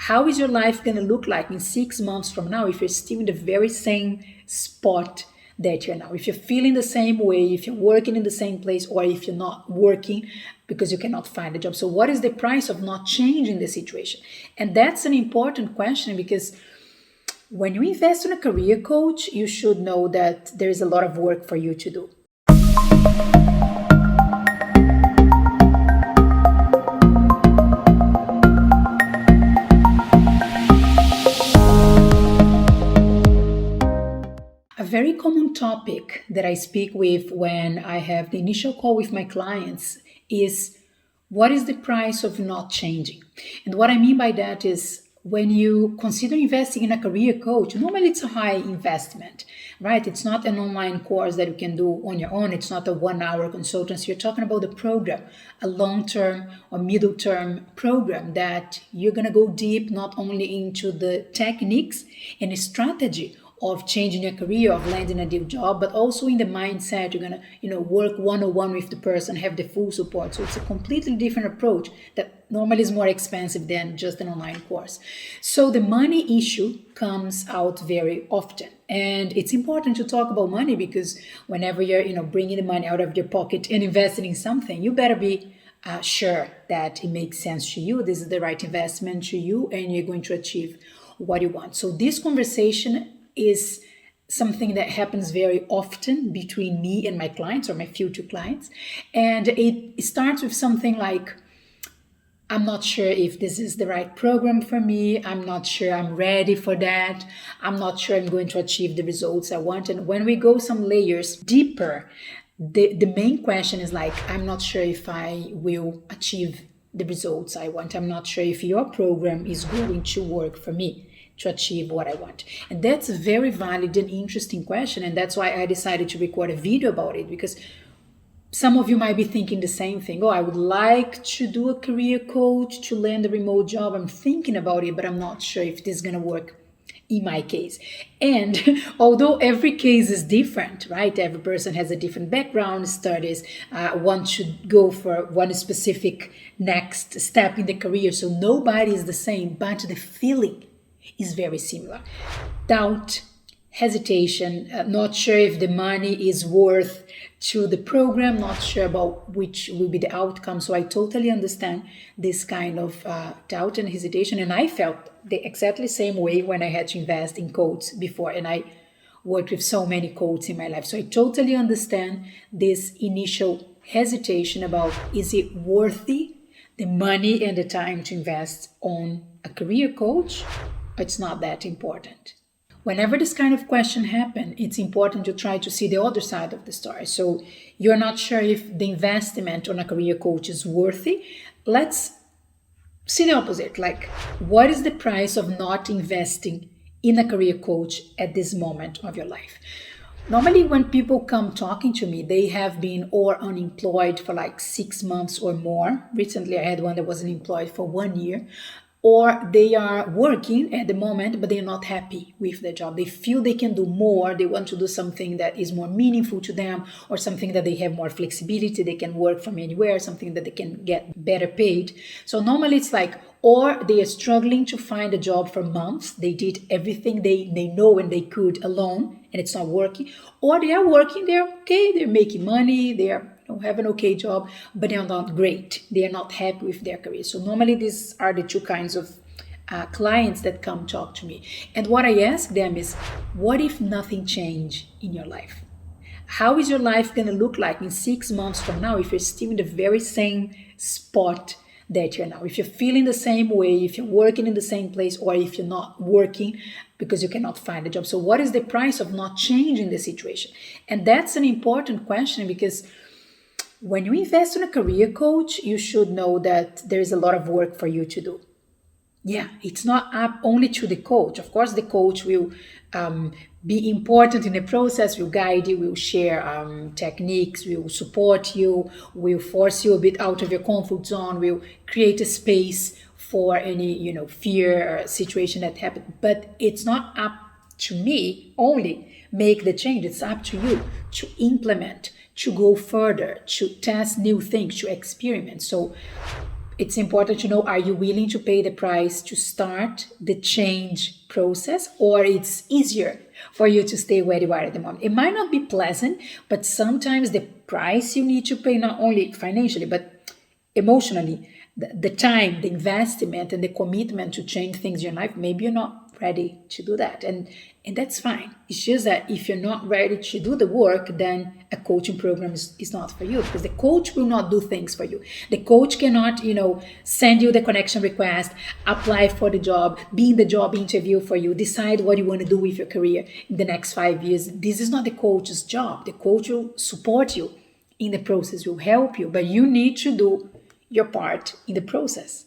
How is your life going to look like in 6 months from now if you're still in the very same spot that you're now? If you're feeling the same way, if you're working in the same place, or if you're not working because you cannot find a job. So what is the price of not changing the situation? And that's an important question, because when you invest in a career coach, you should know that there is a lot of work for you to do. A very common topic that I speak with when I have the initial call with my clients is, what is the price of not changing? And what I mean by that is, when you consider investing in a career coach, normally it's a high investment, right? It's not an online course that you can do on your own. It's not a 1 hour consultancy. You're talking about a program, a long-term or middle-term program that you're going to go deep, not only into the techniques and strategy of changing your career, of landing a new job, but also in the mindset. You're gonna, work one-on-one with the person, have the full support. So it's a completely different approach that normally is more expensive than just an online course. So the money issue comes out very often. And it's important to talk about money, because whenever you're, bringing the money out of your pocket and investing in something, you better be sure that it makes sense to you. This is the right investment to you, and you're going to achieve what you want. So this conversation is something that happens very often between me and my clients, or my future clients. And it starts with something like, I'm not sure if this is the right program for me. I'm not sure I'm ready for that. I'm not sure I'm going to achieve the results I want. And when we go some layers deeper, the main question is like, I'm not sure if I will achieve the results I want. I'm not sure if your program is going to work for me to achieve what I want. And that's a very valid and interesting question. And that's why I decided to record a video about it, because some of you might be thinking the same thing. Oh, I would like to do a career coach to land a remote job. I'm thinking about it, but I'm not sure if this is going to work in my case. And although every case is different, right? Every person has a different background, studies, want to go for one specific next step in the career. So nobody is the same, but the feeling is very similar. Doubt, hesitation, not sure if the money is worth to the program, not sure about which will be the outcome. So I totally understand this kind of doubt and hesitation. And I felt the exactly same way when I had to invest in coaches before. And I worked with so many coaches in my life. So I totally understand this initial hesitation about, is it worthy the money and the time to invest on a career coach? It's not that important. Whenever this kind of question happens, it's important to try to see the other side of the story. So you're not sure if the investment on a career coach is worthy. Let's see the opposite. Like, what is the price of not investing in a career coach at this moment of your life? Normally, when people come talking to me, they have been or unemployed for like 6 months or more. Recently, I had one that was unemployed for 1 year. Or they are working at the moment, but they're not happy with their job. They feel they can do more. They want to do something that is more meaningful to them, or something that they have more flexibility. They can work from anywhere, something that they can get better paid. So normally it's like, or they are struggling to find a job for months. They did everything they know and they could alone, and it's not working. Or they are working, they're okay, they're making money, they're have an okay job, but they're not great. They are not happy with their career. So normally these are the two kinds of clients that come talk to me. And what I ask them is, what if nothing changed in your life? How is your life going to look like in 6 months from now if you're still in the very same spot that you're now? If you're feeling the same way, if you're working in the same place, or if you're not working because you cannot find a job. So what is the price of not changing the situation? And that's an important question, because when you invest in a career coach, you should know that there is a lot of work for you to do. Yeah, it's not up only to the coach. Of course, the coach will be important in the process, will guide you, will share techniques, will support you, will force you a bit out of your comfort zone, will create a space for any, fear or situation that happened. But it's not up to me only make the change. It's up to you to implement, to go further, to test new things, to experiment. So it's important to know, are you willing to pay the price to start the change process, or it's easier for you to stay where you are at the moment? It might not be pleasant, but sometimes the price you need to pay, not only financially, but emotionally, the time, the investment, and the commitment to change things in your life, maybe you're not ready to do that. And that's fine. It's just that if you're not ready to do the work, then a coaching program is not for you, because the coach will not do things for you. The coach cannot, send you the connection request, apply for the job, be in the job interview for you, decide what you want to do with your career in the next 5 years. This is not the coach's job. The coach will support you in the process, will help you, but you need to do your part in the process.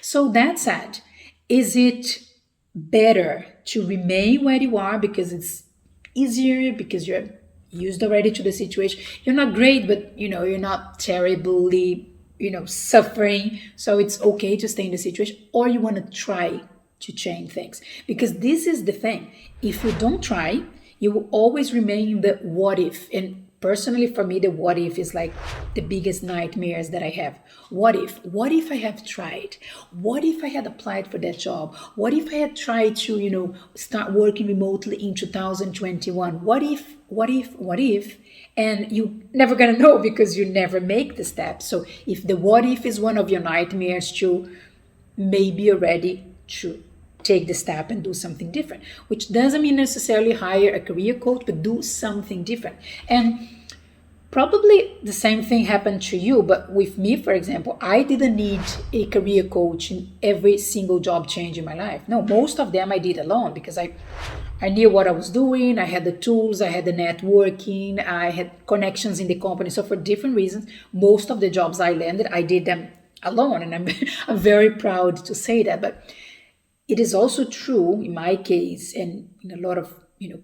So that said, is it better to remain where you are because it's easier, because you're used already to the situation? You're not great, but you're not terribly suffering, so it's okay to stay in the situation? Or you want to try to change things? Because this is the thing, if you don't try, you will always remain in the what if. And personally, for me, the what if is like the biggest nightmares that I have. What if? What if I have tried? What if I had applied for that job? What if I had tried to, start working remotely in 2021? What if? What if? What if? And you never gonna know, because you never make the step. So if the what if is one of your nightmares too, maybe you're ready to take the step and do something different, which doesn't mean necessarily hire a career coach, but do something different. And probably the same thing happened to you, but with me, for example, I didn't need a career coach in every single job change in my life. No, most of them I did alone, because I knew what I was doing. I had the tools, I had the networking, I had connections in the company. So for different reasons, most of the jobs I landed, I did them alone. And I'm very proud to say that. But it is also true in my case, and in a lot of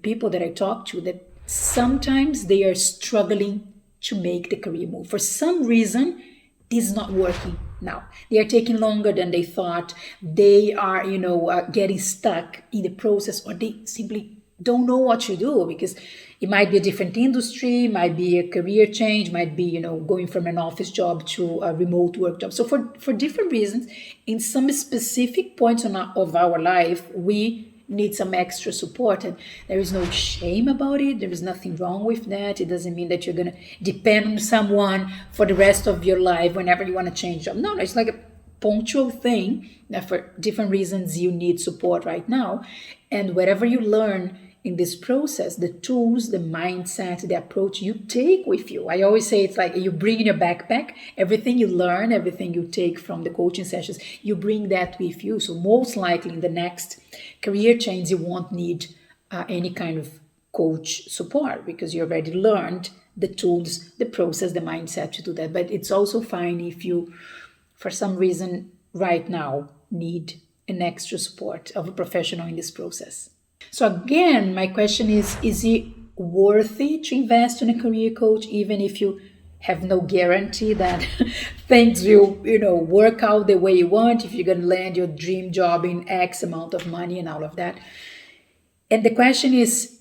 people that I talk to, that sometimes they are struggling to make the career move. For some reason, this is not working now. They are taking longer than they thought. They are, getting stuck in the process, or they simply don't know what to do, because it might be a different industry, might be a career change, might be, going from an office job to a remote work job. So for different reasons, in some specific points of our life, we need some extra support, and there is no shame about it. There is nothing wrong with that. It doesn't mean that you're going to depend on someone for the rest of your life whenever you want to change job. No, it's like a punctual thing that for different reasons you need support right now. And whatever you learn in this process, the tools, the mindset, the approach you take with you. I always say it's like you bring in your backpack, everything you learn, everything you take from the coaching sessions, you bring that with you. So most likely in the next career change, you won't need any kind of coach support, because you already learned the tools, the process, the mindset to do that. But it's also fine if you, for some reason right now, need an extra support of a professional in this process. So again, my question is it worthy to invest in a career coach, even if you have no guarantee that things will, work out the way you want, if you're going to land your dream job in X amount of money and all of that? And the question is,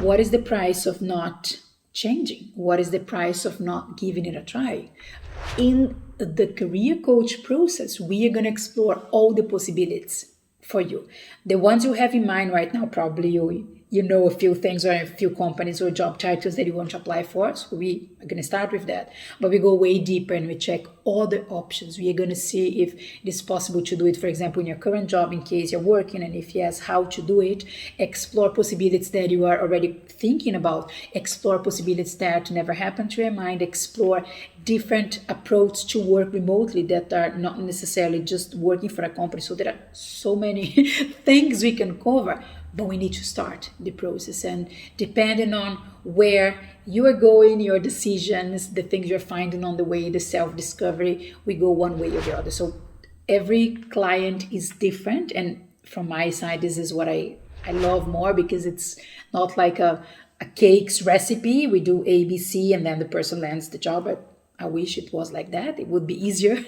what is the price of not changing? What is the price of not giving it a try? In the career coach process, we are going to explore all the possibilities for you. The ones you have in mind right now, probably you know a few things or a few companies or job titles that you want to apply for. So we are going to start with that. But we go way deeper and we check all the options. We are going to see if it is possible to do it, for example, in your current job in case you're working, and if yes, how to do it. Explore possibilities that you are already thinking about. Explore possibilities that never happened to your mind. Explore different approaches to work remotely that are not necessarily just working for a company. So there are so many things we can cover, but we need to start the process. And depending on where you are going, your decisions, the things you're finding on the way, the self-discovery, we go one way or the other. So every client is different. And from my side, this is what I love more, because it's not like a cakes recipe. We do A, B, C, and then the person lands the job. I wish it was like that. It would be easier.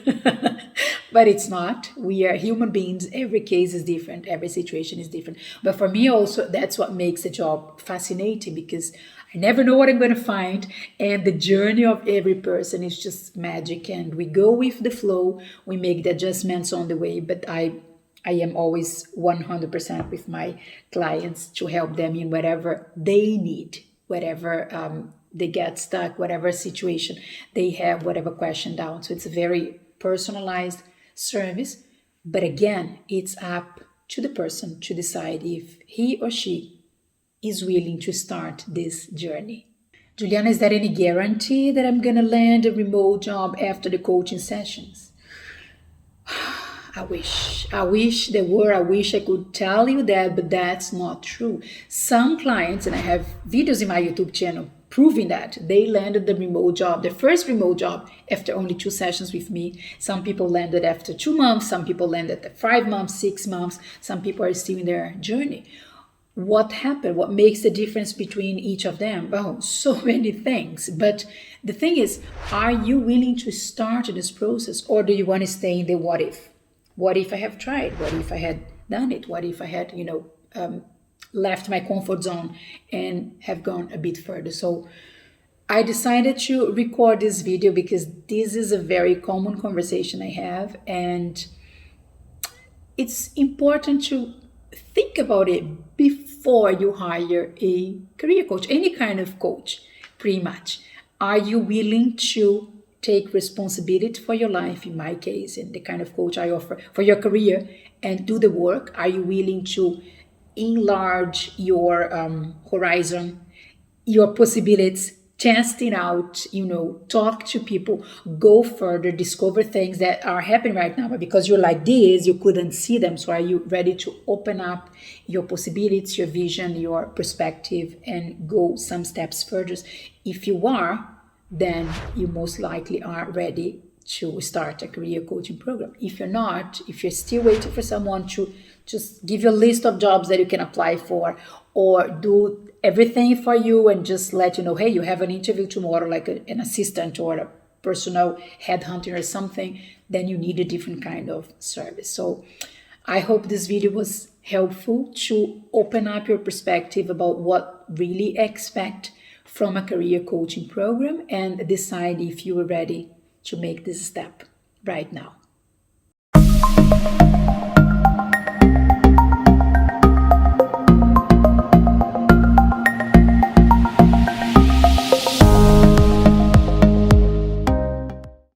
But it's not. We are human beings. Every case is different. Every situation is different. But for me also, that's what makes the job fascinating, because I never know what I'm going to find. And the journey of every person is just magic. And we go with the flow. We make the adjustments on the way. But I am always 100% with my clients to help them in whatever they need, whatever they get stuck, whatever situation they have, whatever question down. So it's a very personalized service. But again, it's up to the person to decide if he or she is willing to start this journey. Juliana, is there any guarantee that I'm going to land a remote job after the coaching sessions? I wish there were. I wish I could tell you that, but that's not true. Some clients, and I have videos in my YouTube channel proving that, they landed the remote job, the first remote job, after only 2 sessions with me. Some people landed after 2 months, some people landed at 5 months, 6 months, some people are still in their journey. What happened? What makes the difference between each of them? Well, so many things. But the thing is, are you willing to start this process, or do you want to stay in the what if? What if I have tried? What if I had done it? What if I had, left my comfort zone and have gone a bit further? So I decided to record this video because this is a very common conversation I have, and it's important to think about it before you hire a career coach, any kind of coach, pretty much. Are you willing to take responsibility for your life, in my case, and the kind of coach I offer for your career, and do the work? Are you willing to enlarge your horizon, your possibilities, test it out, talk to people, go further, discover things that are happening right now, but because you're like this, you couldn't see them. So are you ready to open up your possibilities, your vision, your perspective, and go some steps further? If you are, then you most likely are ready to start a career coaching program. If you're not, if you're still waiting for someone to just give you a list of jobs that you can apply for, or do everything for you and just let you know, hey, you have an interview tomorrow, like an assistant or a personal headhunter or something, then you need a different kind of service. So I hope this video was helpful to open up your perspective about what really expect from a career coaching program, and decide if you are ready to make this step right now.